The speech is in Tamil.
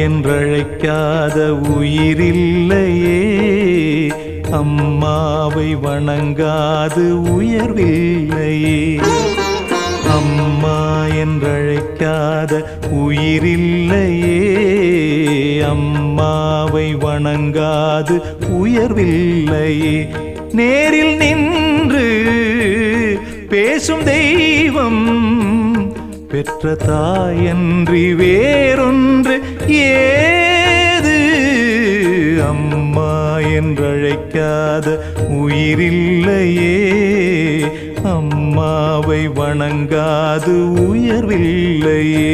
என்றழைக்காத உயிரில்லையே, அம்மாவை வணங்காது உயர்வில்லையே. அம்மா என்றழைக்காத உயிரில்லையே, அம்மாவை வணங்காது உயர்வில்லையே. நேரில் நின்று பேசும் தெய்வம் பெற்ற தாயன்றி வேறொன்று ஏது. அம்மா என்றழைக்காத உயிரில்லையே, அம்மாவை வணங்காது உயர்வில்லையே.